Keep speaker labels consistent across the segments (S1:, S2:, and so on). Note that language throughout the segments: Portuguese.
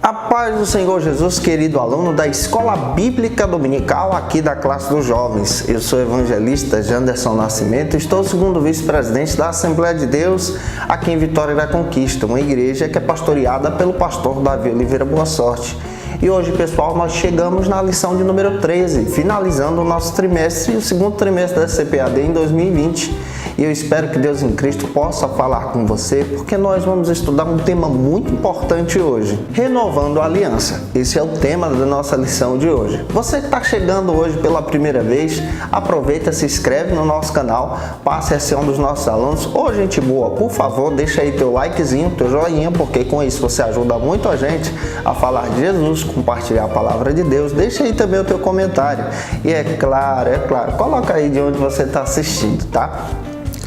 S1: A paz do Senhor Jesus, querido aluno da Escola Bíblica Dominical aqui da classe dos jovens. Eu sou o evangelista Janderson Nascimento, estou segundo vice-presidente da Assembleia de Deus aqui em Vitória da Conquista, uma igreja que é pastoreada pelo pastor Davi Oliveira Boa Sorte. E hoje, pessoal, nós chegamos na lição de número 13, finalizando o nosso trimestre, o segundo trimestre da CPAD em 2020. E eu espero que Deus em Cristo possa falar com você, porque nós vamos estudar um tema muito importante hoje, renovando a aliança. Esse é o tema da nossa lição de hoje. Você que está chegando hoje pela primeira vez, aproveita, se inscreve no nosso canal, passe a ser um dos nossos alunos. Ô, gente boa, por favor, deixa aí teu likezinho, teu joinha, porque com isso você ajuda muito a gente a falar de Jesus, compartilhar a palavra de Deus. Deixa aí também o teu comentário. E é claro, coloca aí de onde você está assistindo, tá?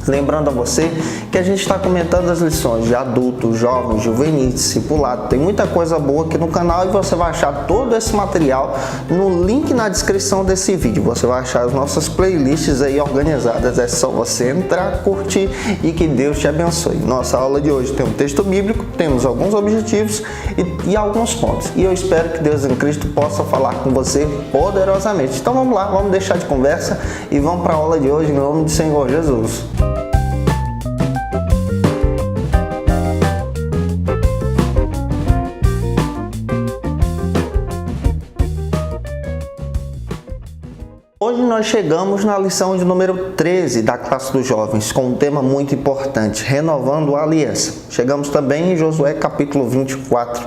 S1: Lembrando a você que a gente está comentando as lições de adultos, jovens, juvenis, discipulado. Tem muita coisa boa aqui no canal e você vai achar todo esse material no link na descrição desse vídeo. Você vai achar as nossas playlists aí organizadas. É só você entrar, curtir e que Deus te abençoe. Nossa aula de hoje tem um texto bíblico, temos alguns objetivos e alguns pontos. E eu espero que Deus em Cristo possa falar com você poderosamente. Então vamos lá, vamos deixar de conversa e vamos para a aula de hoje em nome do Senhor Jesus. Hoje nós chegamos na lição de número 13 da classe dos jovens, com um tema muito importante, renovando a aliança. Chegamos também em Josué capítulo 24,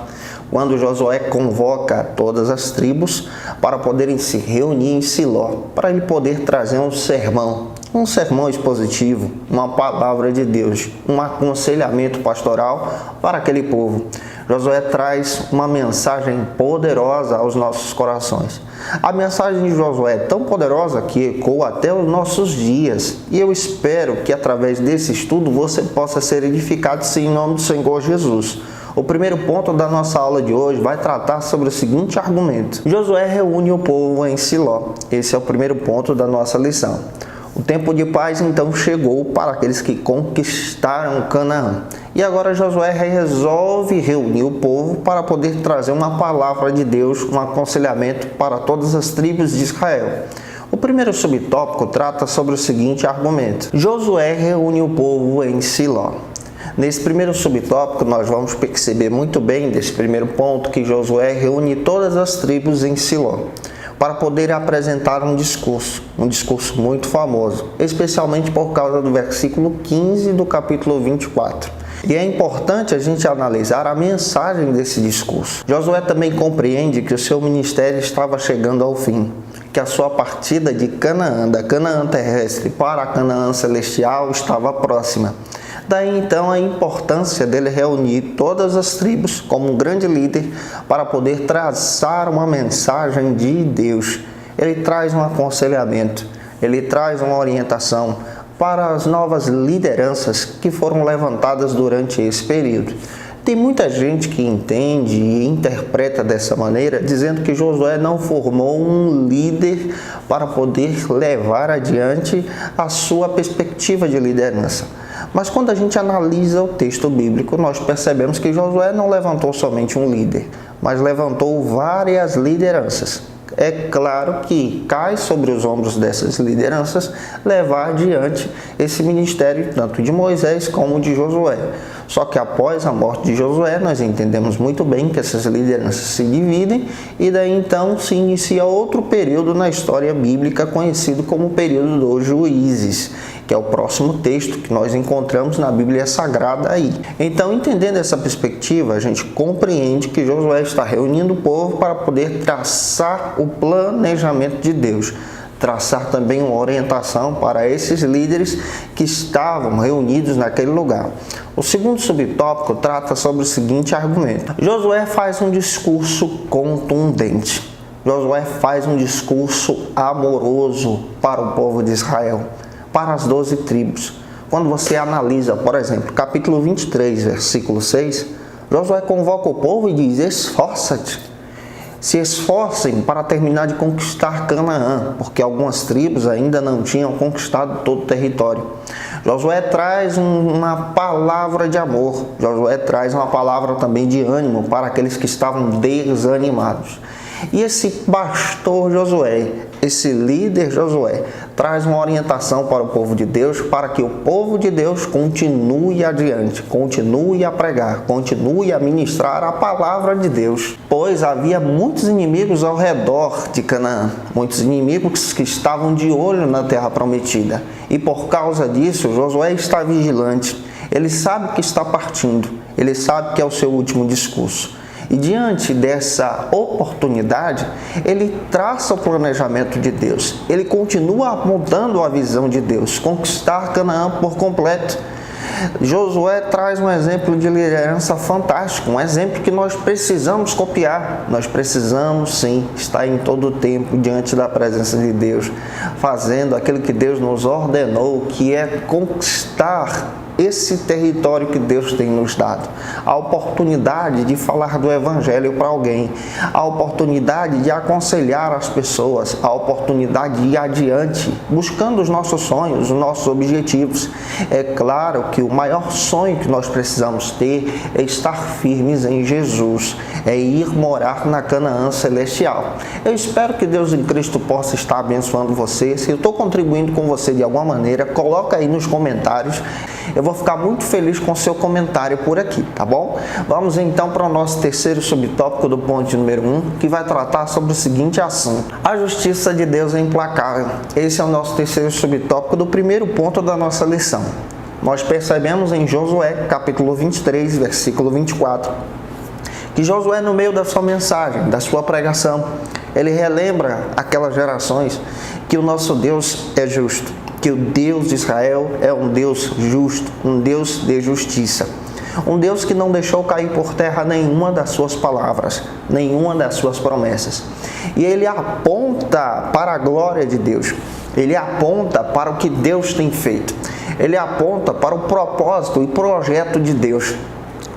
S1: quando Josué convoca todas as tribos para poderem se reunir em Siló, para ele poder trazer um sermão expositivo, uma palavra de Deus, um aconselhamento pastoral para aquele povo. Josué traz uma mensagem poderosa aos nossos corações. A mensagem de Josué é tão poderosa que ecoa até os nossos dias. E eu espero que através desse estudo você possa ser edificado sim em nome do Senhor Jesus. O primeiro ponto da nossa aula de hoje vai tratar sobre o seguinte argumento. Josué reúne o povo em Siló. Esse é o primeiro ponto da nossa lição. O tempo de paz então chegou para aqueles que conquistaram Canaã. E agora Josué resolve reunir o povo para poder trazer uma palavra de Deus, um aconselhamento para todas as tribos de Israel. O primeiro subtópico trata sobre o seguinte argumento. Josué reúne o povo em Siló. Nesse primeiro subtópico, nós vamos perceber muito bem desse primeiro ponto que Josué reúne todas as tribos em Siló para poder apresentar um discurso muito famoso, especialmente por causa do versículo 15 do capítulo 24. E é importante a gente analisar a mensagem desse discurso. Josué também compreende que o seu ministério estava chegando ao fim, que a sua partida de Canaã, da Canaã terrestre para a Canaã celestial estava próxima. Daí então a importância dele reunir todas as tribos como um grande líder para poder traçar uma mensagem de Deus. Ele traz um aconselhamento, ele traz uma orientação para as novas lideranças que foram levantadas durante esse período. Tem muita gente que entende e interpreta dessa maneira, dizendo que Josué não formou um líder para poder levar adiante a sua perspectiva de liderança. Mas quando a gente analisa o texto bíblico, nós percebemos que Josué não levantou somente um líder, mas levantou várias lideranças. É claro que cai sobre os ombros dessas lideranças levar adiante esse ministério tanto de Moisés como de Josué. Só que após a morte de Josué, nós entendemos muito bem que essas lideranças se dividem e daí então se inicia outro período na história bíblica conhecido como o período dos juízes, que é o próximo texto que nós encontramos na Bíblia Sagrada aí. Então, entendendo essa perspectiva, a gente compreende que Josué está reunindo o povo para poder traçar o planejamento de Deus, traçar também uma orientação para esses líderes que estavam reunidos naquele lugar. O segundo subtópico trata sobre o seguinte argumento. Josué faz um discurso contundente. Josué faz um discurso amoroso para o povo de Israel, para as 12 tribos. Quando você analisa, por exemplo, capítulo 23, versículo 6, Josué convoca o povo e diz: esforça-te, se esforcem para terminar de conquistar Canaã, porque algumas tribos ainda não tinham conquistado todo o território. Josué traz uma palavra de amor. Josué traz uma palavra também de ânimo para aqueles que estavam desanimados. E esse pastor Josué, esse líder Josué, traz uma orientação para o povo de Deus, para que o povo de Deus continue adiante, continue a pregar, continue a ministrar a palavra de Deus. Pois havia muitos inimigos ao redor de Canaã, muitos inimigos que estavam de olho na terra prometida. E por causa disso, Josué está vigilante. Ele sabe que está partindo, ele sabe que é o seu último discurso. E diante dessa oportunidade, ele traça o planejamento de Deus. Ele continua mudando a visão de Deus, conquistar Canaã por completo. Josué traz um exemplo de liderança fantástico, um exemplo que nós precisamos copiar. Nós precisamos, sim, estar em todo o tempo diante da presença de Deus, fazendo aquilo que Deus nos ordenou, que é conquistar esse território que Deus tem nos dado, a oportunidade de falar do Evangelho para alguém, a oportunidade de aconselhar as pessoas, a oportunidade de ir adiante, buscando os nossos sonhos, os nossos objetivos. É claro que o maior sonho que nós precisamos ter é estar firmes em Jesus, é ir morar na Canaã celestial. Eu espero que Deus em Cristo possa estar abençoando você. Se eu estou contribuindo com você de alguma maneira, coloca aí nos comentários. Eu vou ficar muito feliz com o seu comentário por aqui, tá bom? Vamos então para o nosso terceiro subtópico do ponto número 1, que vai tratar sobre o seguinte assunto: a justiça de Deus é implacável. Esse é o nosso terceiro subtópico do primeiro ponto da nossa lição. Nós percebemos em Josué, capítulo 23, versículo 24, que Josué, no meio da sua mensagem, da sua pregação, ele relembra aquelas gerações que o nosso Deus é justo, que o Deus de Israel é um Deus justo, um Deus de justiça, um Deus que não deixou cair por terra nenhuma das suas palavras, nenhuma das suas promessas. E ele aponta para a glória de Deus, ele aponta para o que Deus tem feito, ele aponta para o propósito e projeto de Deus.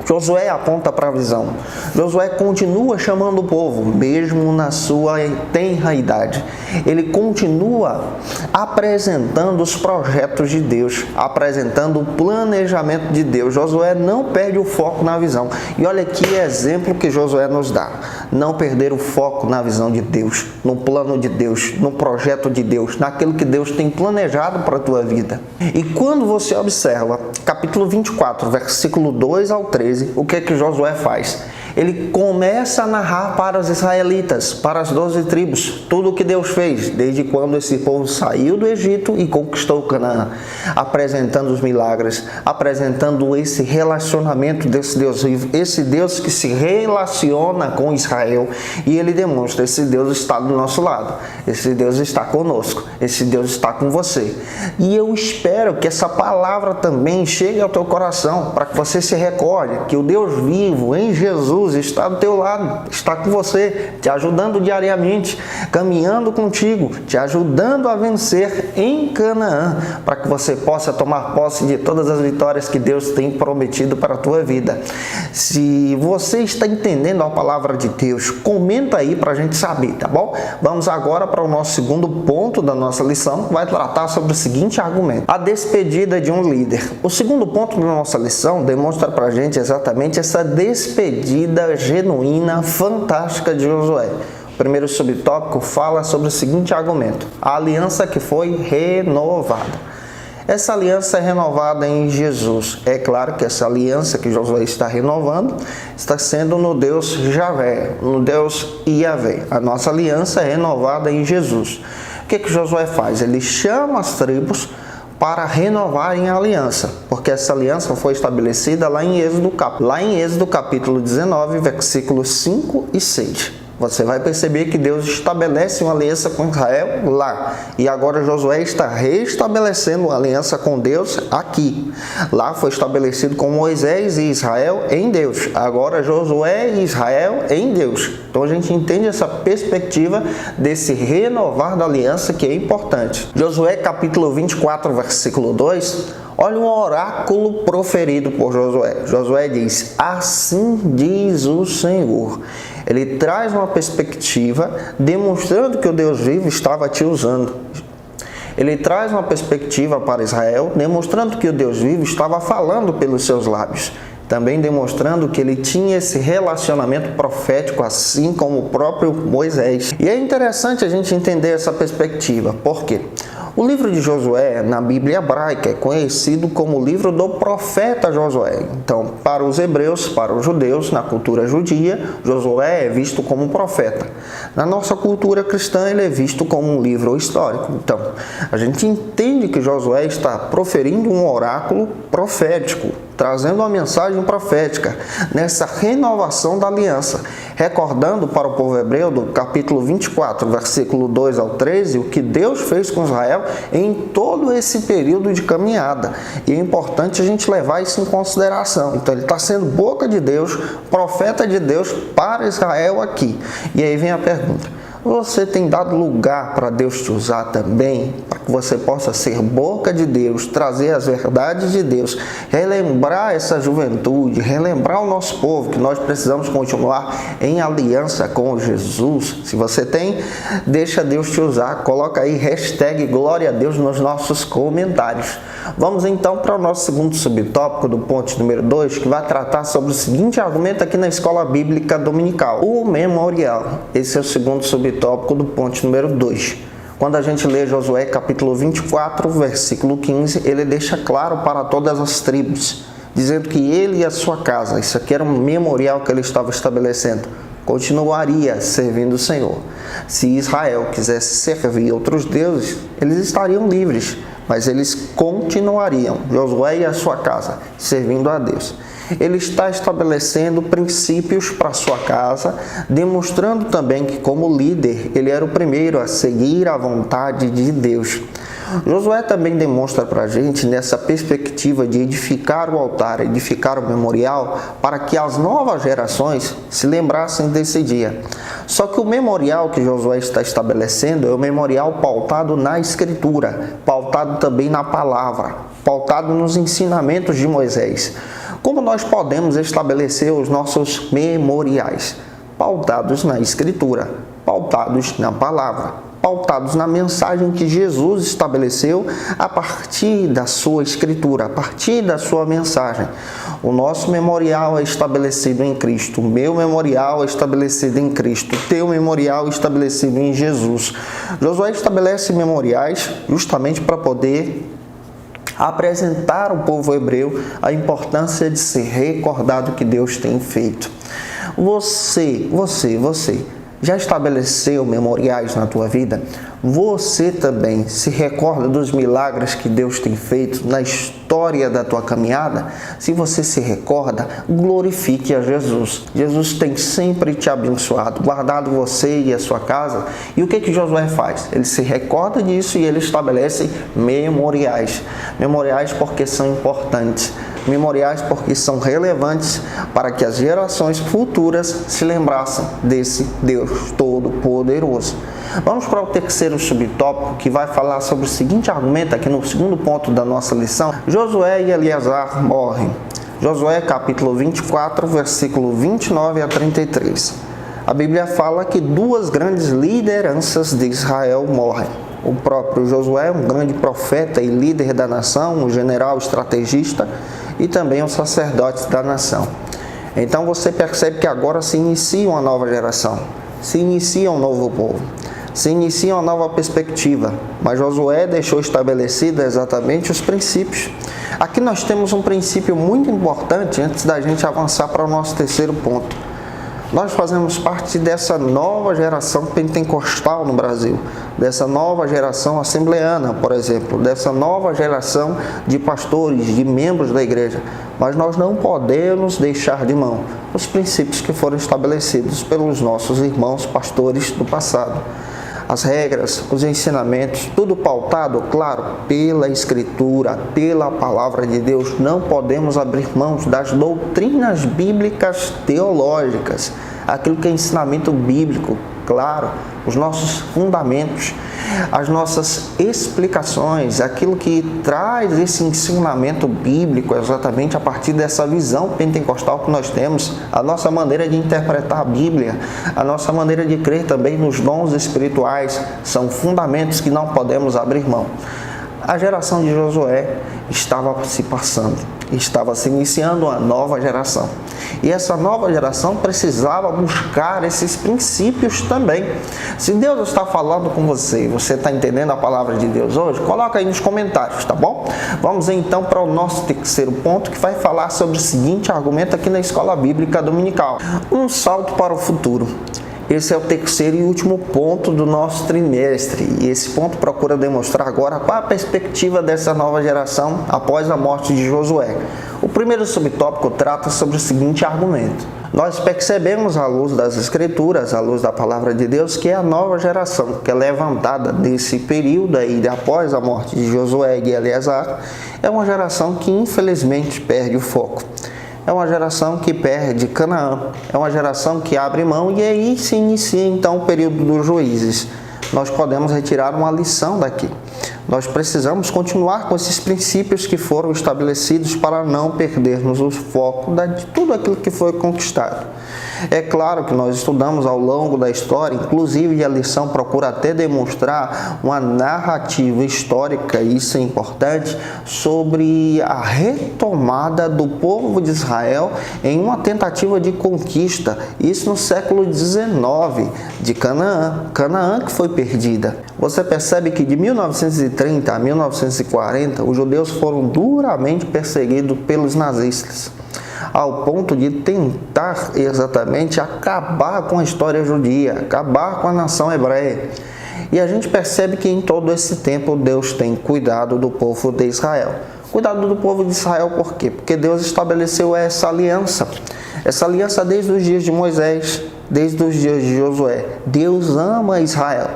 S1: Josué aponta para a visão. Josué continua chamando o povo, mesmo na sua tenra idade. Ele continua apresentando os projetos de Deus, apresentando o planejamento de Deus. Josué não perde o foco na visão. E olha que exemplo que Josué nos dá. Não perder o foco na visão de Deus, no plano de Deus, no projeto de Deus, naquilo que Deus tem planejado para a tua vida. E quando você observa, capítulo 24, versículo 2 ao 13, o que é que Josué faz? Ele começa a narrar para os israelitas, para as 12 tribos, tudo o que Deus fez, desde quando esse povo saiu do Egito e conquistou Canaã, apresentando os milagres, apresentando esse relacionamento desse Deus vivo, esse Deus que se relaciona com Israel, e ele demonstra: esse Deus está do nosso lado, esse Deus está conosco, esse Deus está com você. E eu espero que essa palavra também chegue ao teu coração, para que você se recorde que o Deus vivo em Jesus está do teu lado, está com você, te ajudando diariamente, caminhando contigo, te ajudando a vencer em Canaã, para que você possa tomar posse de todas as vitórias que Deus tem prometido para a tua vida. Se você está entendendo a palavra de Deus, comenta aí para a gente saber, tá bom? Vamos agora para o nosso segundo ponto da nossa lição, que vai tratar sobre o seguinte argumento: a despedida de um líder. O segundo ponto da nossa lição demonstra para a gente exatamente essa despedida genuína, fantástica de Josué. O primeiro subtópico fala sobre o seguinte argumento: a aliança que foi renovada. Essa aliança é renovada em Jesus. É claro que essa aliança que Josué está renovando está sendo no Deus Javé, no Deus Iavé. A nossa aliança é renovada em Jesus. O que Josué faz? Ele chama as tribos para renovarem a aliança, porque essa aliança foi estabelecida lá em Êxodo capítulo 19, versículos 5 e 6. Você vai perceber que Deus estabelece uma aliança com Israel lá. E agora Josué está restabelecendo uma aliança com Deus aqui. Lá foi estabelecido com Moisés e Israel em Deus. Agora Josué e Israel em Deus. Então a gente entende essa perspectiva desse renovar da aliança, que é importante. Josué capítulo 24, versículo 2. Olha um oráculo proferido por Josué. Josué diz: assim diz o Senhor. Ele traz uma perspectiva demonstrando que o Deus vivo estava te usando. Ele traz uma perspectiva para Israel, demonstrando que o Deus vivo estava falando pelos seus lábios. Também demonstrando que ele tinha esse relacionamento profético, assim como o próprio Moisés. E é interessante a gente entender essa perspectiva. Por quê? O livro de Josué, na Bíblia hebraica, é conhecido como o livro do profeta Josué. Então, para os hebreus, para os judeus, na cultura judia, Josué é visto como um profeta. Na nossa cultura cristã, ele é visto como um livro histórico. Então, a gente entende que Josué está proferindo um oráculo profético, trazendo uma mensagem profética nessa renovação da aliança, recordando para o povo hebreu do capítulo 24, versículo 2 ao 13, o que Deus fez com Israel em todo esse período de caminhada. E é importante a gente levar isso em consideração. Então ele está sendo boca de Deus, profeta de Deus para Israel aqui. E aí vem a pergunta: você tem dado lugar para Deus te usar também, para que você possa ser boca de Deus, trazer as verdades de Deus, relembrar essa juventude, relembrar o nosso povo, que nós precisamos continuar em aliança com Jesus? Se você tem, deixa Deus te usar, coloca aí hashtag Glória a Deus nos nossos comentários. Vamos então para o nosso segundo subtópico do ponto número 2, que vai tratar sobre o seguinte argumento aqui na Escola Bíblica Dominical: o memorial. Esse é o segundo subtópico do ponto número 2. Quando a gente lê Josué capítulo 24, versículo 15, ele deixa claro para todas as tribos, dizendo que ele e a sua casa, isso aqui era um memorial que ele estava estabelecendo, continuaria servindo o Senhor. Se Israel quisesse servir outros deuses, eles estariam livres, mas eles continuariam, Josué e a sua casa, servindo a Deus. Ele está estabelecendo princípios para a sua casa, demonstrando também que, como líder, ele era o primeiro a seguir a vontade de Deus. Josué também demonstra para a gente nessa perspectiva de edificar o altar, edificar o memorial, para que as novas gerações se lembrassem desse dia. Só que o memorial que Josué está estabelecendo é o memorial pautado na Escritura, pautado também na palavra, pautado nos ensinamentos de Moisés. Como nós podemos estabelecer os nossos memoriais? Pautados na Escritura, pautados na palavra, pautados na mensagem que Jesus estabeleceu a partir da sua Escritura, a partir da sua mensagem. O nosso memorial é estabelecido em Cristo, o meu memorial é estabelecido em Cristo, o teu memorial é estabelecido em Jesus. Josué estabelece memoriais justamente para poder apresentar ao povo hebreu a importância de ser recordado que Deus tem feito. Você já estabeleceu memoriais na tua vida? Você também se recorda dos milagres que Deus tem feito na história da tua caminhada? Se você se recorda, glorifique a Jesus. Jesus tem sempre te abençoado, guardado você e a sua casa. E o que Josué faz? Ele se recorda disso e ele estabelece memoriais. Memoriais porque são importantes. Memoriais porque são relevantes para que as gerações futuras se lembrassem desse Deus Todo-Poderoso. Vamos para o terceiro subtópico, que vai falar sobre o seguinte argumento aqui no segundo ponto da nossa lição: Josué e Eleazar morrem. Josué capítulo 24, versículo 29 a 33. A Bíblia fala que duas grandes lideranças de Israel morrem. O próprio Josué, um grande profeta e líder da nação, um general estrategista, e também os sacerdotes da nação. Então você percebe que agora se inicia uma nova geração, se inicia um novo povo, se inicia uma nova perspectiva. Mas Josué deixou estabelecido exatamente os princípios. Aqui nós temos um princípio muito importante antes da gente avançar para o nosso terceiro ponto. Nós fazemos parte dessa nova geração pentecostal no Brasil, dessa nova geração assembleana, por exemplo, dessa nova geração de pastores, de membros da igreja. Mas nós não podemos deixar de mão os princípios que foram estabelecidos pelos nossos irmãos pastores do passado. As regras, os ensinamentos, tudo pautado, claro, pela Escritura, pela Palavra de Deus. Não podemos abrir mãos das doutrinas bíblicas teológicas, aquilo que é ensinamento bíblico, claro, os nossos fundamentos. as nossas explicações, aquilo que traz esse ensinamento bíblico exatamente a partir dessa visão pentecostal que nós temos, a nossa maneira de interpretar a Bíblia, a nossa maneira de crer também nos dons espirituais, são fundamentos que não podemos abrir mão. A geração de Josué estava se passando, estava se iniciando uma nova geração. E essa nova geração precisava buscar esses princípios também. Se Deus está falando com você, você está entendendo a palavra de Deus hoje? Coloca aí nos comentários, tá bom? Vamos então para o nosso terceiro ponto, que vai falar sobre o seguinte argumento aqui na Escola Bíblica Dominical. Um salto para o futuro. Esse é o terceiro e último ponto do nosso trimestre, e esse ponto procura demonstrar agora qual a perspectiva dessa nova geração após a morte de Josué. O primeiro subtópico trata sobre o seguinte argumento. Nós percebemos à luz das Escrituras, à luz da Palavra de Deus, que a nova geração que é levantada desse período aí, após a morte de Josué e de Eleazar, é uma geração que infelizmente perde o foco. É uma geração que perde Canaã, é uma geração que abre mão e aí se inicia então o período dos juízes. Nós podemos retirar uma lição daqui. Nós precisamos continuar com esses princípios que foram estabelecidos para não perdermos o foco de tudo aquilo que foi conquistado. É claro que nós estudamos ao longo da história, inclusive a lição procura até demonstrar uma narrativa histórica, isso é importante, sobre a retomada do povo de Israel em uma tentativa de conquista, isso no século XIX, de Canaã que foi perdida. Você percebe que de 1930 a 1940, os judeus foram duramente perseguidos pelos nazistas, ao ponto de tentar exatamente acabar com a história judia, acabar com a nação hebreia. E a gente percebe que em todo esse tempo Deus tem cuidado do povo de Israel. Cuidado do povo de Israel por quê? Porque Deus estabeleceu essa aliança desde os dias de Moisés, desde os dias de Josué. Deus ama Israel.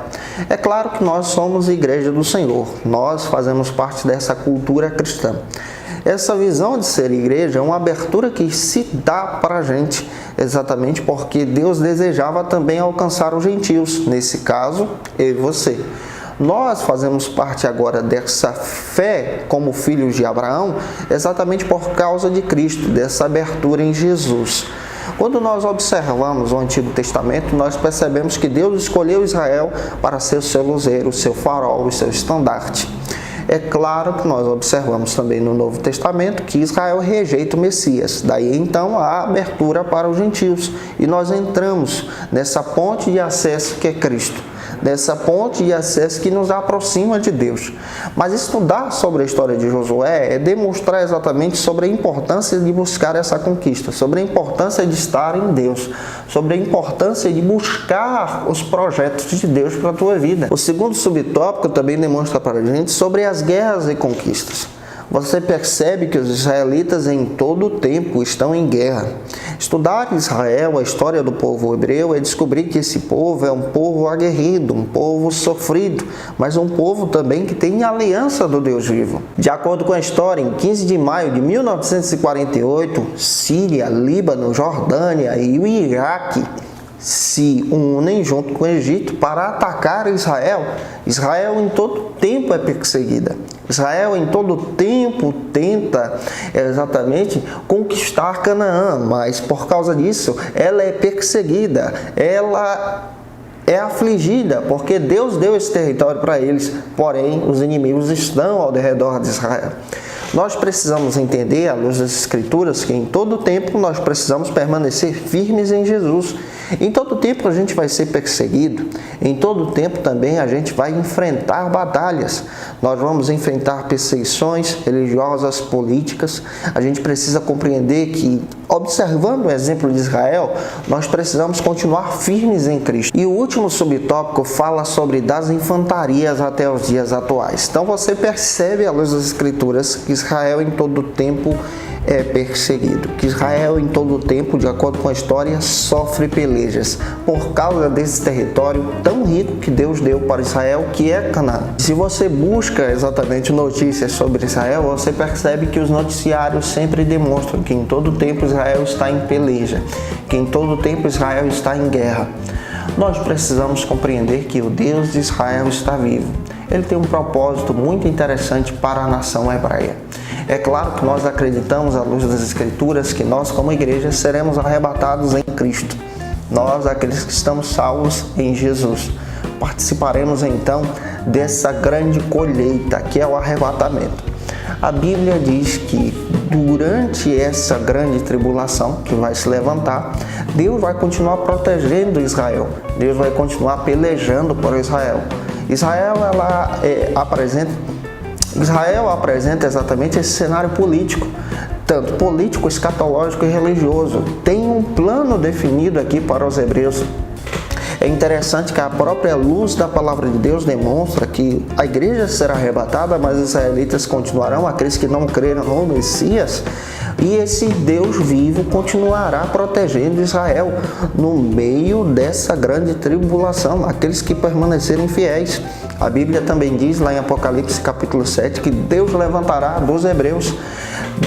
S1: É claro que nós somos igreja do Senhor, nós fazemos parte dessa cultura cristã. Essa visão de ser igreja é uma abertura que se dá para a gente, exatamente porque Deus desejava também alcançar os gentios, nesse caso, eu e você. Nós fazemos parte agora dessa fé como filhos de Abraão, exatamente por causa de Cristo, dessa abertura em Jesus. Quando nós observamos o Antigo Testamento, nós percebemos que Deus escolheu Israel para ser o seu luzeiro, o seu farol, o seu estandarte. É claro que nós observamos também no Novo Testamento que Israel rejeita o Messias. Daí então a abertura para os gentios. E nós entramos nessa ponte de acesso que é Cristo. Dessa ponte de acesso que nos aproxima de Deus. Mas estudar sobre a história de Josué é demonstrar exatamente sobre a importância de buscar essa conquista, sobre a importância de estar em Deus, sobre a importância de buscar os projetos de Deus para a tua vida. O segundo subtópico também demonstra para a gente sobre as guerras e conquistas. Você percebe que os israelitas em todo o tempo estão em guerra. Estudar Israel, a história do povo hebreu, é descobrir que esse povo é um povo aguerrido, um povo sofrido, mas um povo também que tem aliança do Deus vivo. De acordo com a história, em 15 de maio de 1948, Síria, Líbano, Jordânia e o Iraque se unem junto com o Egito para atacar Israel. Israel em todo tempo é perseguida. Israel em todo tempo tenta exatamente conquistar Canaã, mas por causa disso ela é perseguida, ela é afligida, porque Deus deu esse território para eles, porém os inimigos estão ao redor de Israel. Nós precisamos entender, à luz das Escrituras, que em todo tempo nós precisamos permanecer firmes em Jesus. Em todo tempo a gente vai ser perseguido, em todo tempo também a gente vai enfrentar batalhas. Nós vamos enfrentar perseguições religiosas, políticas. A gente precisa compreender que, observando o exemplo de Israel, nós precisamos continuar firmes em Cristo. E o último subtópico fala sobre das infantarias até os dias atuais. Então você percebe, à luz das Escrituras, que Israel em todo tempo é perseguido, que Israel em todo o tempo, de acordo com a história, sofre pelejas por causa desse território tão rico que Deus deu para Israel, que é Canaã. Se você busca exatamente notícias sobre Israel, você percebe que os noticiários sempre demonstram que em todo o tempo Israel está em peleja, que em todo o tempo Israel está em guerra. Nós precisamos compreender que o Deus de Israel está vivo. Ele tem um propósito muito interessante para a nação hebreia. É claro que nós acreditamos, à luz das Escrituras, que nós, como igreja, seremos arrebatados em Cristo. Nós, aqueles que estamos salvos em Jesus, participaremos então dessa grande colheita que é o arrebatamento. A Bíblia diz que durante essa grande tribulação que vai se levantar, Deus vai continuar protegendo Israel. Deus vai continuar pelejando por Israel. Israel apresenta exatamente esse cenário político, tanto político, escatológico e religioso. Tem um plano definido aqui para os hebreus. É interessante que a própria luz da palavra de Deus demonstra que a igreja será arrebatada, mas os israelitas continuarão, aqueles que não creram no Messias, e esse Deus vivo continuará protegendo Israel no meio dessa grande tribulação, aqueles que permanecerem fiéis. A Bíblia também diz lá em Apocalipse capítulo 7 que Deus levantará dos hebreus,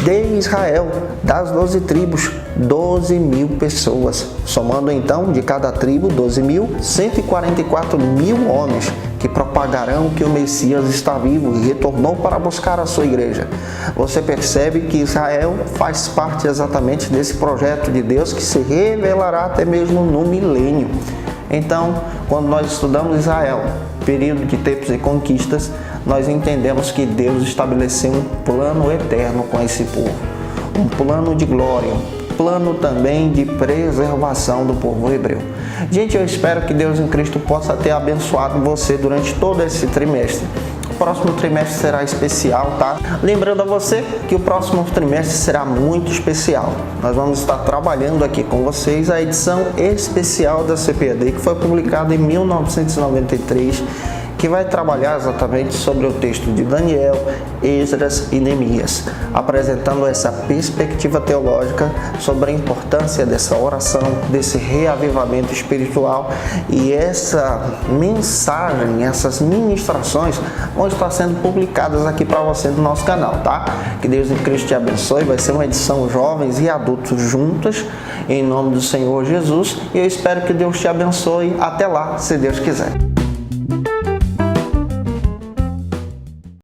S1: de Israel, das 12 tribos, 12.000 pessoas, somando então de cada tribo 12.000, 144.000 homens que propagarão que o Messias está vivo e retornou para buscar a sua igreja. Você percebe que Israel faz parte exatamente desse projeto de Deus que se revelará até mesmo no milênio. Então, quando nós estudamos Israel, período de tempos e conquistas, nós entendemos que Deus estabeleceu um plano eterno com esse povo, um plano de glória, um plano também de preservação do povo hebreu. Gente, eu espero que Deus em Cristo possa ter abençoado você durante todo esse trimestre. O próximo trimestre será especial, tá? Lembrando a você que o próximo trimestre será muito especial. Nós vamos estar trabalhando aqui com vocês a edição especial da CPAD, que foi publicada em 1993, que vai trabalhar exatamente sobre o texto de Daniel, Esdras e Neemias, apresentando essa perspectiva teológica sobre a importância dessa oração, desse reavivamento espiritual, e essa mensagem, essas ministrações vão estar sendo publicadas aqui para você no nosso canal, tá? Que Deus em Cristo te abençoe. Vai ser uma edição jovens e adultos juntas, em nome do Senhor Jesus, e eu espero que Deus te abençoe. Até lá, se Deus quiser.